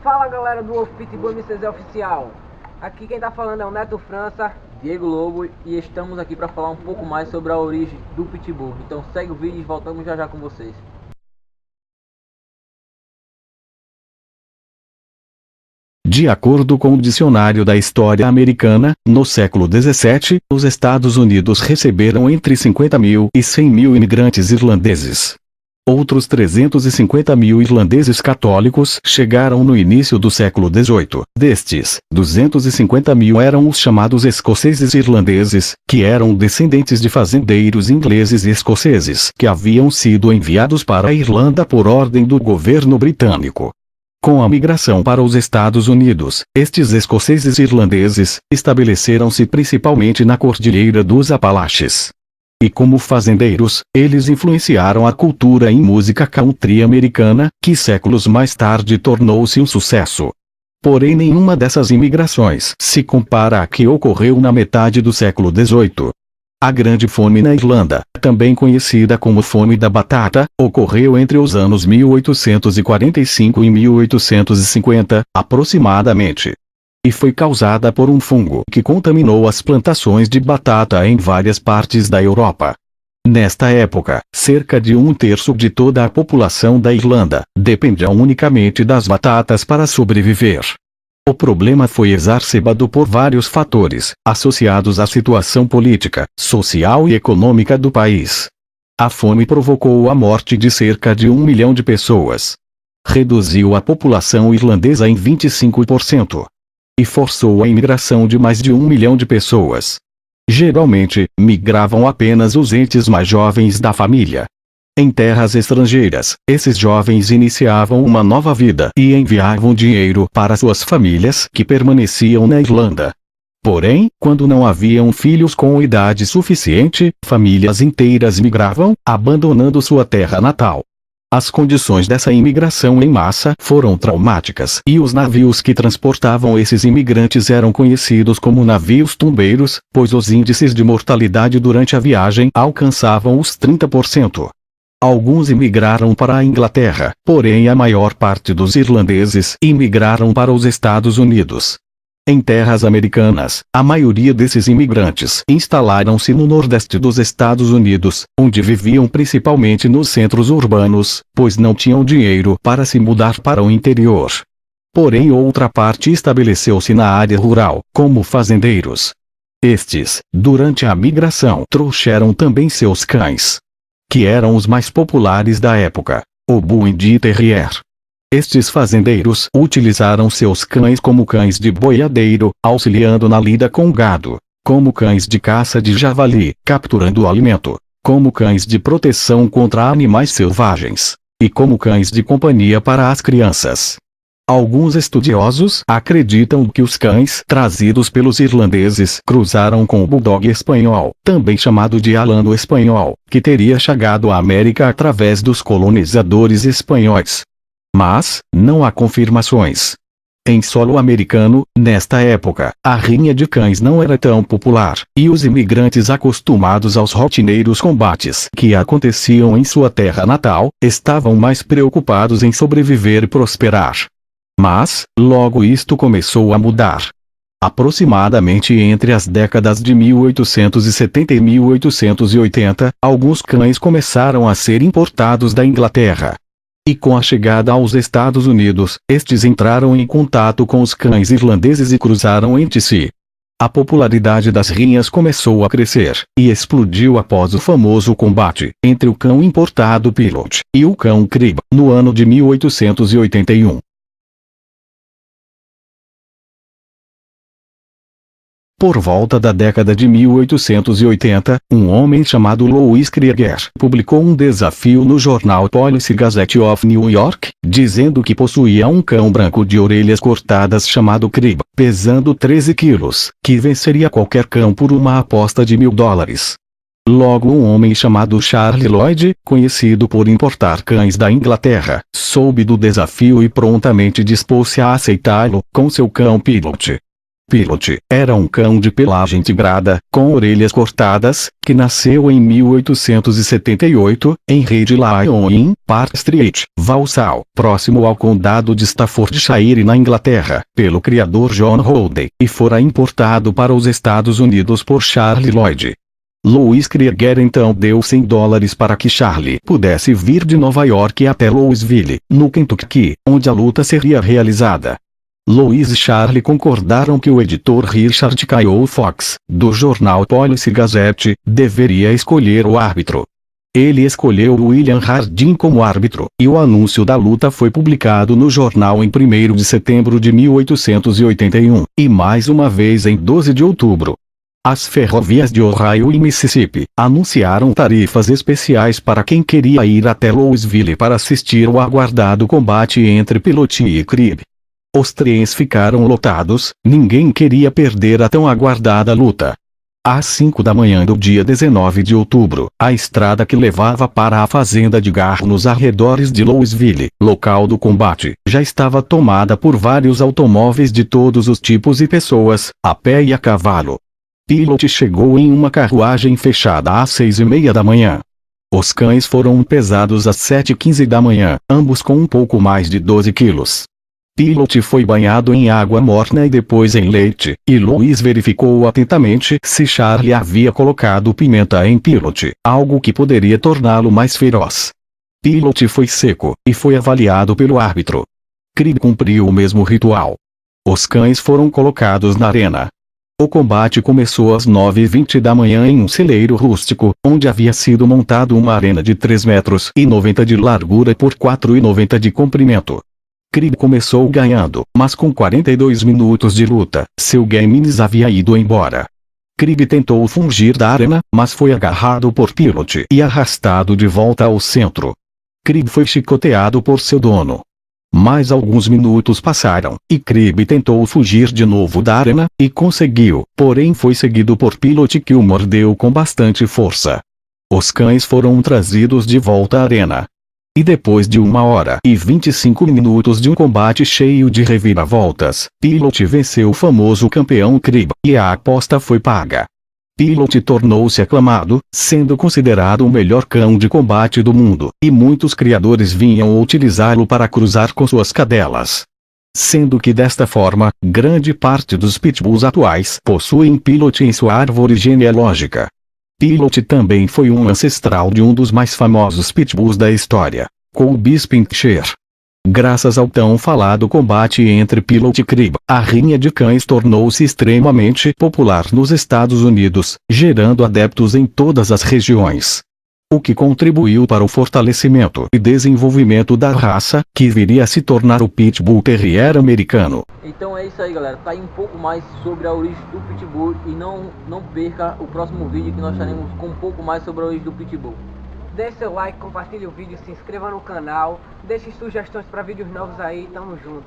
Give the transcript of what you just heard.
Fala galera do Wolf Pitbull MCZ Oficial. Aqui quem tá falando é o Neto França, Diego Lobo, e estamos aqui para falar um pouco mais sobre a origem do Pitbull. Então segue o vídeo e voltamos já já com vocês. De acordo com o Dicionário da História Americana, no século XVII, os Estados Unidos receberam entre 50 mil e 100 mil imigrantes irlandeses. Outros 350 mil irlandeses católicos chegaram no início do século XVIII. Destes, 250 mil eram os chamados escoceses irlandeses, que eram descendentes de fazendeiros ingleses e escoceses que haviam sido enviados para a Irlanda por ordem do governo britânico. Com a migração para os Estados Unidos, estes escoceses irlandeses estabeleceram-se principalmente na Cordilheira dos Apalaches. E como fazendeiros, eles influenciaram a cultura e música country americana, que séculos mais tarde tornou-se um sucesso. Porém, nenhuma dessas imigrações se compara à que ocorreu na metade do século XVIII. A Grande Fome na Irlanda, também conhecida como Fome da Batata, ocorreu entre os anos 1845 e 1850, aproximadamente. E foi causada por um fungo que contaminou as plantações de batata em várias partes da Europa. Nesta época, cerca de 1/3 de toda a população da Irlanda dependia unicamente das batatas para sobreviver. O problema foi exacerbado por vários fatores, associados à situação política, social e econômica do país. A fome provocou a morte de cerca de 1 milhão de pessoas. Reduziu a população irlandesa em 25%. E forçou a imigração de mais de 1 milhão de pessoas. Geralmente, migravam apenas os entes mais jovens da família. Em terras estrangeiras, esses jovens iniciavam uma nova vida e enviavam dinheiro para suas famílias que permaneciam na Irlanda. Porém, quando não haviam filhos com idade suficiente, famílias inteiras migravam, abandonando sua terra natal. As condições dessa imigração em massa foram traumáticas e os navios que transportavam esses imigrantes eram conhecidos como navios tumbeiros, pois os índices de mortalidade durante a viagem alcançavam os 30%. Alguns imigraram para a Inglaterra, porém a maior parte dos irlandeses imigraram para os Estados Unidos. Em terras americanas, a maioria desses imigrantes instalaram-se no nordeste dos Estados Unidos, onde viviam principalmente nos centros urbanos, pois não tinham dinheiro para se mudar para o interior. Porém, outra parte estabeleceu-se na área rural, como fazendeiros. Estes, durante a migração, trouxeram também seus cães, que eram os mais populares da época, o Bull Terrier. Estes fazendeiros utilizaram seus cães como cães de boiadeiro, auxiliando na lida com gado, como cães de caça de javali, capturando o alimento, como cães de proteção contra animais selvagens, e como cães de companhia para as crianças. Alguns estudiosos acreditam que os cães trazidos pelos irlandeses cruzaram com o Bulldog espanhol, também chamado de Alano espanhol, que teria chegado à América através dos colonizadores espanhóis. Mas, não há confirmações. Em solo americano, nesta época, a rinha de cães não era tão popular, e os imigrantes acostumados aos rotineiros combates que aconteciam em sua terra natal, estavam mais preocupados em sobreviver e prosperar. Mas, logo isto começou a mudar. Aproximadamente entre as décadas de 1870 e 1880, alguns cães começaram a ser importados da Inglaterra. E com a chegada aos Estados Unidos, estes entraram em contato com os cães irlandeses e cruzaram entre si. A popularidade das rinhas começou a crescer, e explodiu após o famoso combate entre o cão importado Pilot e o cão Crib, no ano de 1881. Por volta da década de 1880, um homem chamado Louis Krieger publicou um desafio no jornal Police Gazette of New York, dizendo que possuía um cão branco de orelhas cortadas chamado Crib, pesando 13 quilos, que venceria qualquer cão por uma aposta de $1000. Logo um homem chamado Charlie Lloyd, conhecido por importar cães da Inglaterra, soube do desafio e prontamente dispôs-se a aceitá-lo, com seu cão Pilot. Pilot era um cão de pelagem tigrada, com orelhas cortadas, que nasceu em 1878, em Red Lion Inn, Park Street, Walsall, próximo ao condado de Staffordshire na Inglaterra, pelo criador John Holdey, e fora importado para os Estados Unidos por Charlie Lloyd. Louis Krieger então deu $100 para que Charlie pudesse vir de Nova York até Louisville, no Kentucky, onde a luta seria realizada. Louis e Charlie concordaram que o editor Richard Kyle Fox, do jornal Policy Gazette, deveria escolher o árbitro. Ele escolheu William Hardin como árbitro, e o anúncio da luta foi publicado no jornal em 1º de setembro de 1881, e mais uma vez em 12 de outubro. As ferrovias de Ohio e Mississippi anunciaram tarifas especiais para quem queria ir até Louisville para assistir ao aguardado combate entre Pilot e Cribb. Os trens ficaram lotados, ninguém queria perder a tão aguardada luta. Às 5 da manhã do dia 19 de outubro, a estrada que levava para a fazenda de Gar nos arredores de Louisville, local do combate, já estava tomada por vários automóveis de todos os tipos e pessoas, a pé e a cavalo. Pilot chegou em uma carruagem fechada às 6:30 da manhã. Os cães foram pesados às 7:15 da manhã, ambos com um pouco mais de 12 quilos. Pilot foi banhado em água morna e depois em leite, e Louis verificou atentamente se Charlie havia colocado pimenta em Pilot, algo que poderia torná-lo mais feroz. Pilot foi seco, e foi avaliado pelo árbitro. Cribb cumpriu o mesmo ritual. Os cães foram colocados na arena. O combate começou às 9:20 da manhã em um celeiro rústico, onde havia sido montado uma arena de 3,90 metros de largura por 4,90 de comprimento. Cribb começou ganhando, mas com 42 minutos de luta, seu Gamins havia ido embora. Cribb tentou fugir da arena, mas foi agarrado por Pilot e arrastado de volta ao centro. Cribb foi chicoteado por seu dono. Mais alguns minutos passaram, e Cribb tentou fugir de novo da arena, e conseguiu, porém foi seguido por Pilot que o mordeu com bastante força. Os cães foram trazidos de volta à arena. E depois de 1h25 de um combate cheio de reviravoltas, Pilot venceu o famoso campeão Cribb, e a aposta foi paga. Pilot tornou-se aclamado, sendo considerado o melhor cão de combate do mundo, e muitos criadores vinham utilizá-lo para cruzar com suas cadelas. Sendo que desta forma, grande parte dos pitbulls atuais possuem Pilot em sua árvore genealógica. Pilot também foi um ancestral de um dos mais famosos pitbulls da história, Colby Spinksher. Graças ao tão falado combate entre Pilot e Cribb, a rinha de cães tornou-se extremamente popular nos Estados Unidos, gerando adeptos em todas as regiões. O que contribuiu para o fortalecimento e desenvolvimento da raça, que viria a se tornar o Pitbull Terrier americano. Então é isso aí, galera, tá aí um pouco mais sobre a origem do Pitbull, e não perca o próximo vídeo que nós estaremos com um pouco mais sobre a origem do Pitbull. Deixe seu like, compartilhe o vídeo, se inscreva no canal, deixe sugestões para vídeos novos aí, tamo junto.